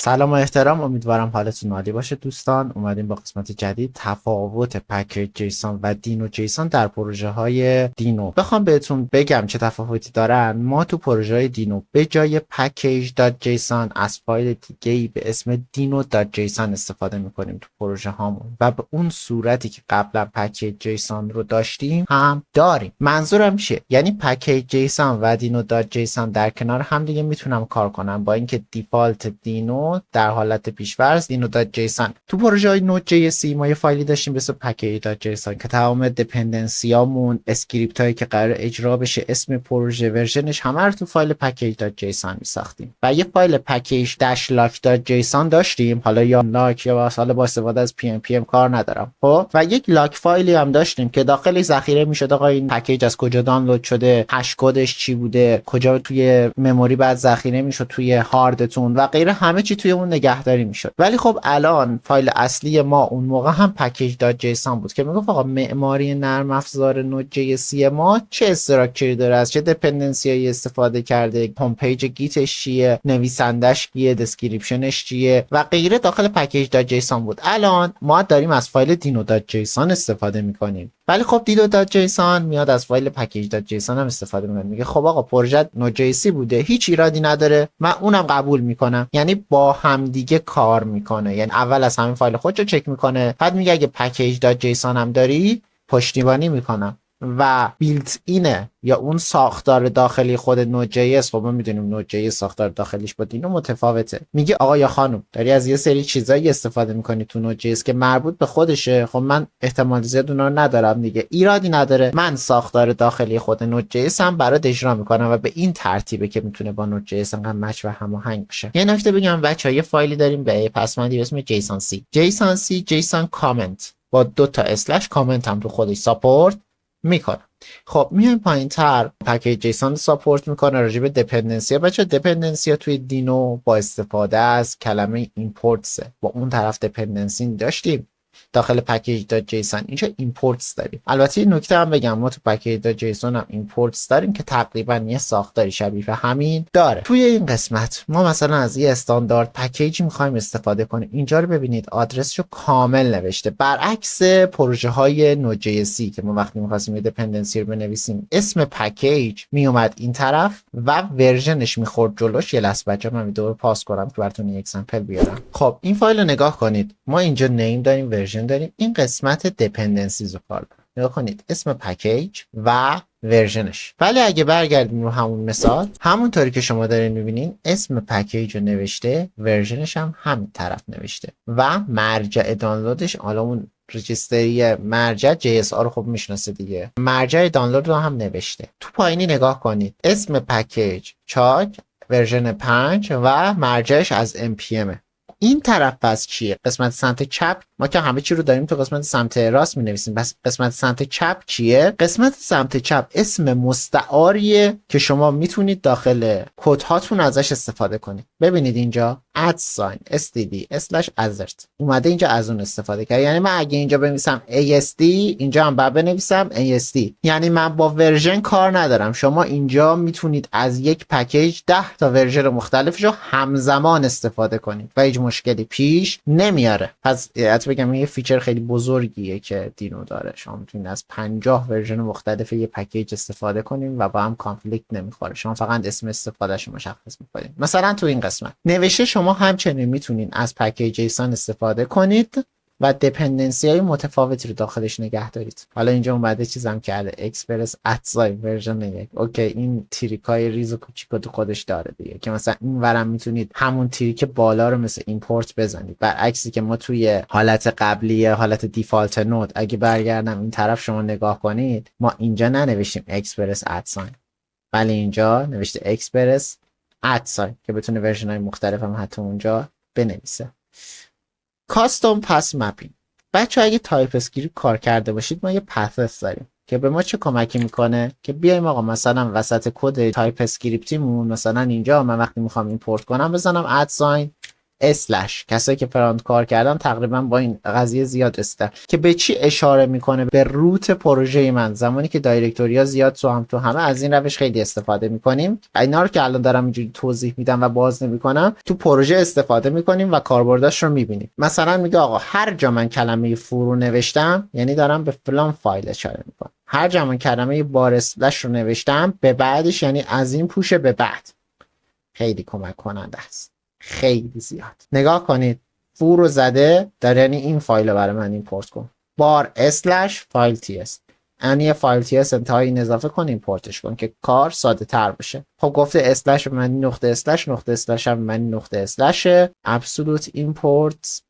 سلام و احترام، امیدوارم حالتون عالی باشه دوستان. اومدیم با قسمت جدید تفاوت پکیج جیسون و دینو جیسون در پروژه های دینو. بخوام بهتون بگم چه تفاوتی دارن، ما تو پروژه های دینو به جای پکیج دات جیسون از فایل دیگه‌ای به اسم دینو دات جیسون استفاده میکنیم تو پروژه هامون و به اون صورتی که قبلا پکیج جیسون رو داشتیم هم داریم. منظورم چیه؟ یعنی پکیج جیسون و دینو دات جیسون در کنار هم دیگه میتونم کار کنم، با اینکه دیفالت دینو در حالت پیش‌فرض دینو دات جیسون. تو پروژه های نود جی سی ما یه فایلی داشتیم به اسم پکیج دات جیسون که تمام دپندنسیامون، اسکریپت هایی که قرار اجرا بشه، اسم پروژه، ورژنش، همه رو تو فایل پکیج دات جیسون می‌ساختیم. و یه فایل پکیج داش لاک دات جیسون داشتیم، حالا یا لاک یا حالا با استفاده از پی ام کار ندارم. خب و یک لاک فایلی هم داشتیم که داخلش ذخیره می‌شد آقا این پکیج از کجا دانلود شده، هش کدش چی بوده، کجا توی مموری بعد ذخیره می‌شد، توی هاردتون و غیره، همه چی توی اون نگهداری میشد. ولی خب الان فایل اصلی ما اون موقع هم پکیج دات جیسون بود که میگفت آقا معماری نرم افزار نود جی سی ما چه استراکچری داره، از چه دپندنسیایی استفاده کرده، هوم پیج گیتش چیه، نویسندش کیه، دسکریپشنش چیه و غیره، داخل پکیج دات جیسون بود. الان ما داریم از فایل دینو دات جیسون استفاده میکنیم. ولی خب دینو دات جیسون میاد از فایل پکیج دات جیسون هم استفاده میکنه. میگه خب آقا پروژه نود جی سی بوده، هیچ ایرادی نداره، من اونم قبول میکنم. یعنی با هم دیگه کار میکنه. یعنی اول از همین فایل خودشو چک میکنه، بعد میگه اگه پکیج دات جیسون هم داری پشتیبانی میکنم. و بیلت اینه یا اون ساختار داخلی خود نود جی اس، خب ما میدونیم نود جی اس ساختار داخلیش با دینو متفاوته. میگه آقا یا خانم داری از یه سری چیزایی استفاده میکنی تو نود جی اس که مربوط به خودشه، خب من احتمال زیاد اونا رو ندارم دیگه، ایرادی نداره، من ساختار داخلی خود نود جی اس هم برات اجرا میکنم و به این ترتیبه که میتونه با نود جی اس انقدر مچ و هماهنگ بشه. یه نکته بگم بچه‌ها، یه فایلی داریم به پسمندی به اسم جیسون سی. جیسون کامنت با 2 تا اسلش کامنت هم تو خودش ساپورت میکنه. خب میایم پایین تر، پکیج جیسون ساپورت میکنه. راجع به دپندنسی بچه، دپندنسی توی دینو با استفاده از کلمه ایمپورتس، با اون طرف دپندنسی داشتیم داخل پکیج دات جیسون، اینجا ایمپورتس داریم. البته این نکته هم بگم، ما تو پکیج دات جیسون هم ایمپورتس داریم که تقریبا یه ساختاری شبیه به همین داره. توی این قسمت ما مثلا از یه استاندارد پکیج میخوایم استفاده کنیم. اینجا رو ببینید آدرسشو کامل نوشته، برعکس پروژه های نود جی سی که ما وقتی میخواستیم یه دپندنسی رو بنویسیم اسم پکیج میومد این طرف و ورژنش میخورد جلوش. یه لحظه بچا من ویدیو رو پاس کنم که براتون یک اگزمپل بیارم. خب این فایل رو نگاه کنید، ما اینجا نیم داریم، ورژن داریم، این قسمت دپندنسیز رو کار داریم. نگاه کنید اسم پکیج و ورژنش. ولی اگه برگردیم رو همون مثال، همونطوری که شما دارین میبینین اسم پکیج رو نوشته، ورژنش هم همین طرف نوشته و مرجع دانلودش، حالا اون رجیستری مرجع JSR رو خب میشناسه دیگه، مرجع دانلود رو هم نوشته. تو پایینی نگاه کنید اسم پکیج چاک، ورژن 5 و مرجعش از npm. این طرف پس چیه؟ قسمت سمت چپ ما که همه چی رو داریم تو قسمت سمت راست می نویسیم، بس قسمت سمت چپ چیه؟ قسمت سمت چپ اسم مستعاریه که شما میتونید داخل کد هاتون ازش استفاده کنید. ببینید اینجا @std/assert اومده، اینجا از اون استفاده کرد. یعنی من اگه اینجا بنویسم ASD، اینجا هم باید بنویسم ASD. یعنی من با ورژن کار ندارم. شما اینجا میتونید از یک پکیج 10 تا ورژن مختلفش رو همزمان استفاده کنید و هیچ مشکلی پیش نمیاره. پس بگم این یه فیچر خیلی بزرگیه که دینو داره. شما میتونید از 50 ورژن مختلف یه پکیج استفاده کنیم و با هم کانفلیکت نمیخوره. شما فقط اسم استفادهش رو مشخص میکنید. مثلا تو این قسمت نوشته شما همچنین میتونید از پکیج جیسون استفاده کنید و دپندنسی های متفاوتی رو داخلش نگه دارید. حالا اینجا اومده چیزم کرده اکسپرس اتزای ورژن 1. اوکی، این تریکای ریز و کوچیکو تو خودش داره دیگه، که مثلا این ورم میتونید همون تریک بالا رو مثل ایمپورت بزنید، برعکسی که ما توی حالت قبلی، حالت دیفالت نود، اگه برگردم این طرف شما نگاه کنید، ما اینجا ننوشتیم اکسپرس اتزای، ولی اینجا نوشته اکسپرس اتزای که بتونه ورژن های مختلف هم حتی اونجا بنویسه. کاستوم پس مپینگ. بچه اگه تایپ اسکریپت کار کرده باشید، ما یه پث داریم که به ما چه کمکی میکنه که بیایم آقا مثلا وسط کد تایپ اسکریپتیمون، مثلا اینجا من وقتی میخوام ایمپورت کنم بزنم @، اسلش. کسایی که فرانت کار کردن تقریبا با این قضیه زیاد رسیدن که به چی اشاره میکنه؟ به روت پروژه من. زمانی که دایرکتوری زیاد تو همه از این روش خیلی استفاده میکنیم. اینا رو که الان دارم اینجوری توضیح میدم و باز نمیکنم، تو پروژه استفاده میکنیم و کاربرداش رو میبینیم. مثلا میگه آقا هر جا من کلمه فرو نوشتم، یعنی دارم به فلان فایل اشاره میکنم، هر جا من کلمه بار اسلش رو نوشتم به بعدش، یعنی از این پوشه به بعد. خیلی کمک کننده است، خیلی زیاد. نگاه کنید، فور رو زده داره، یعنی این فایل رو برای من ایمپورت کن، بار اسلش فایل تی اس، یعنی فایل تی اس انتهای این اضافه کن ایمپورتش کن که کار ساده تر بشه. خب گفته اسلش به معنی نقطه اسلش، نقطه اسلش هم به معنی نقطه اسلشه. ابسولوت ایمپورت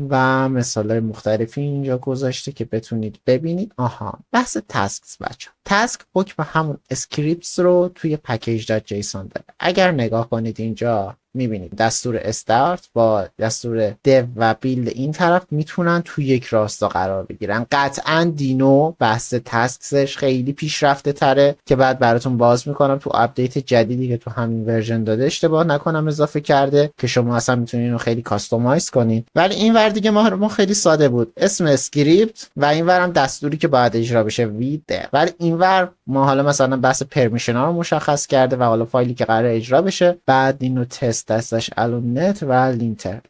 و مثالای مختلفی اینجا گذاشته که بتونید ببینید. آها، بحث تاسکس بچه. تاسک حکم همون اسکریپتس رو توی package.json داره. اگر نگاه کنید اینجا میبینید دستور استارت با دستور دیو و بیلد این طرف میتونن توی یک راستا قرار بگیرن. قطعا دینو بحث تاسکسش خیلی پیشرفته تره که بعد براتون باز میکنم تو آپدیت جدیدی که تو همین ورژن داده، اشتباه نکنم اضافه کرده، که شما اصلا میتونید اینو خیلی کاستومایز کنید. ولی این ور دیگه ما خیلی ساده بود، اسم اسکریپت و این ورم دستوری که باید اجرا بشه ویده. ولی این ور ما حالا مثلا بحث پرمیشن ها رو مشخص کرده و حالا فایلی که قراره اجرا بشه. بعد اینو تست دستش الونت و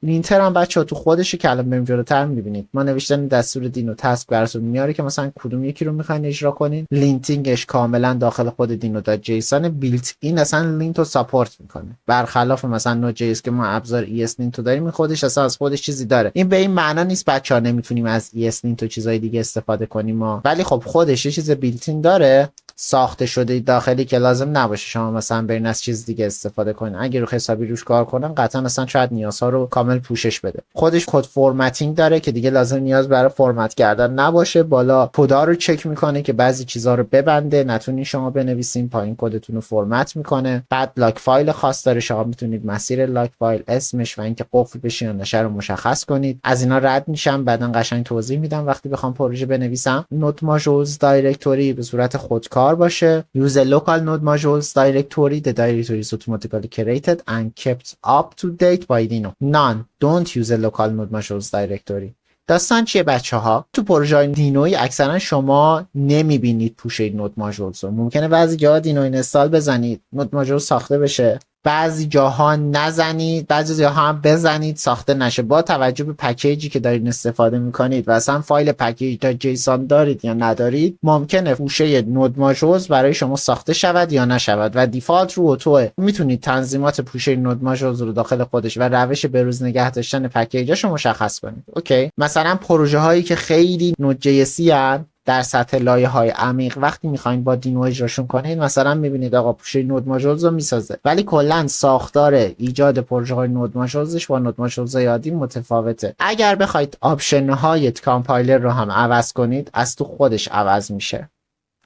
لینتر هم بچه‌ها تو خودش که الان بریم جلوتر می‌بینید ما نوشتن دستور دینو تاسک براتون میاره که مثلا کدوم یکی رو می‌خواید اجرا کنین. لینتینگش کاملا داخل خود دینو دات جیسون بیلت این اصلا لینت رو ساپورت میکنه، برخلاف مثلا نود جی اس که ما ابزار ای اس لینت رو داریم، خودش اصلا از خودش چیزی داره. این به این معنا نیست بچه‌ها نمیتونیم از ای اس لینت و چیزای دیگه استفاده کنیم ما، ولی خب خودش یه چیز بیلتین داره ساخته شده داخلی که لازم نباشه شما مثلا برین از چیز دیگه استفاده کنین. اگه رو حسابی روش کار کنن قطعا مثلا شاید نیازها رو کامل پوشش بده. خودش کد فرمتینگ داره که دیگه لازم نیاز برای فرمت کردن نباشه. بالا کدا رو چک میکنه که بعضی چیزا رو ببنده نتونین شما بنویسین، پایین کدتون رو فرمت میکنه. بعد لاک فایل خاص داره، شما میتونید مسیر لاک فایل، اسمش و اینکه قفل بشه یا نشه رو مشخص کنید. از اینا رد میشم، بعدن قشنگ توضیح میدم وقتی بخوام پروژه بنویسم. نود ماژولز دایرکتوری به صورت خودکار باشه. Use a local node modules directory. The directory is automatically created and kept up to date by Dino. None. Don't use a local node modules directory. داستان چیه بچه ها؟ تو پروژه دینوی اکثرا شما نمیبینید پوشه نود ماژولز رو. ممکنه بعضی جاها دینو اینستال بزنید نود ماژول ساخته بشه، بعضی جاها نزنید، بعضی جاها هم بزنید ساخته نشه. با توجه به پکیجی که دارید استفاده میکنید و اصلا فایل پکیج تا جیسون دارید یا ندارید، ممکنه پوشه نود ماژولز برای شما ساخته شود یا نشود و دیفالت رو اوتوه. میتونید تنظیمات پوشه نود ماژولز رو داخل خودش و روش بروز نگه داشتن پکیجاشو مشخص کنید. اوکی، مثلا پروژه هایی که خیلی نود جی اس ان در سطح لایه‌های عمیق وقتی می‌خواید با دینو اجراشون کنید، مثلا می‌بینید آقا پوشه نود ماژولز رو میسازه، ولی کلا ساختار ایجاد پروژه‌های نود ماژولزش با نود ماژولز عادی متفاوته. اگر بخواید آپشن‌های کامپایلر رو هم عوض کنید، از تو خودش عوض میشه.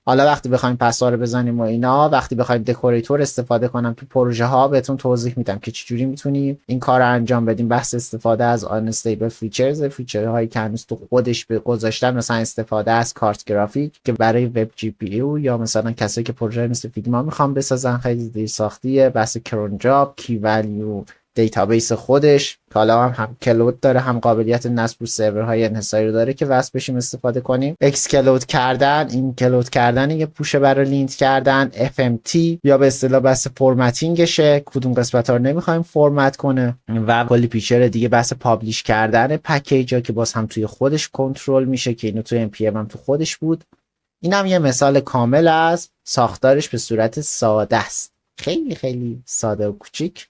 حالا وقتی بخوایم پس‌ها رو بزنیم و اینا، وقتی بخوایم دکوریتور استفاده کنم تو پروژه ها، بهتون توضیح میدم که چجوری میتونیم این کار رو انجام بدیم. بحث استفاده از آنستیبل فیچرز، فیچرهایی که هنوز تو خودش به گذاشتن، مثلا استفاده از کارت گرافیک که برای وب جی پی یو یا مثلا کسایی که پروژه مثل فیگما میخوام بسازن خیلی دیر ساختیه. بحث کرون جاب، کی ولیو دیتابیس خودش که حالا هم کلود داره، هم قابلیت نصب رو سرورهای انحصاری رو داره که وصل بشیم استفاده کنیم. اکس کلود کردن، این کلود کردن یه پوشه برای لینت کردن. FMT یا به اصطلاح بحث فرمتینگشه، کدوم قسمت‌ها رو نمی‌خوایم فرمت کنه. و کلی فیچر دیگه بحث پابلیش کردن پکیجا که باز هم توی خودش کنترل میشه که اینو توی npm هم تو خودش بود. اینم یه مثال کامل از ساختارش به صورت ساده است، خیلی خیلی ساده و کوچیک.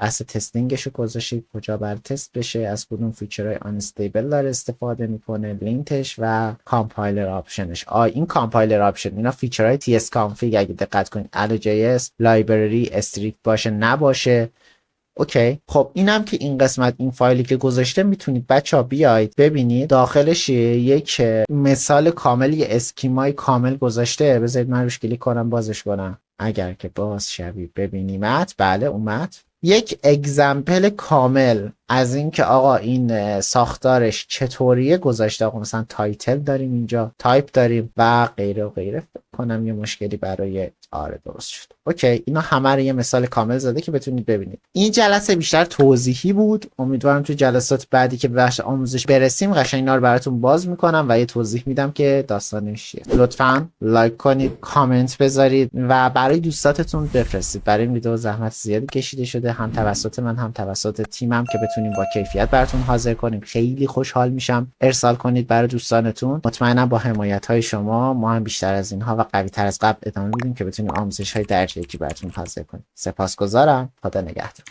بحث تستینگش رو گذاشتید کجا بر تست بشه، از کدوم فیچرهای آنستیبل داره استفاده میکنه، لینتش و کامپایلر آپشنش. این کامپایلر آپشن اینا فیچرهای تی اس کانفیگ اگه دقت کنید allo.js لایبرری استریکت باشه نباشه. اوکی، خب اینم که این قسمت این فایلی که گذاشته میتونید بچه‌ها بیاید ببینید داخلش یک مثال کامل، یه اسکیمای کامل گذاشته. بذارید من روش کلیک کنم بازش کنم، اگر که باز شوید ببینیمت. بله اومد یک اگزمپل کامل از اینکه آقا این ساختارش چطوریه گذاشته، آقا مثلا تایتل داریم اینجا، تایپ داریم و غیره و غیره. فکر کنم یه مشکلی برای آره درست شد. اوکی، اینا همه رو یه مثال کامل زده که بتونید ببینید. این جلسه بیشتر توضیحی بود. امیدوارم تو جلسات بعدی که به بخش آموزش برسیم قشنگ اینا رو براتون باز میکنم و یه توضیح میدم که داستانش چیه. لطفاً لایک کنید، کامنت بذارید و برای دوستاتتون بفرستید. برای این ویدیو زحمت زیادی کشیده شده، هم توسط من هم توسط تیمم، که بتونیم با کیفیت براتون حاضر کنیم. خیلی خوشحال میشم ارسال کنید برای دوستانتون. مطمئنم با حمایت های شما ما هم بیشتر از اینها و قوی تر از قبل ادامه میدیم که بتونیم آموزش های درجه یکی براتون حاضر کنیم. سپاسگزارم. خدا نگهدار.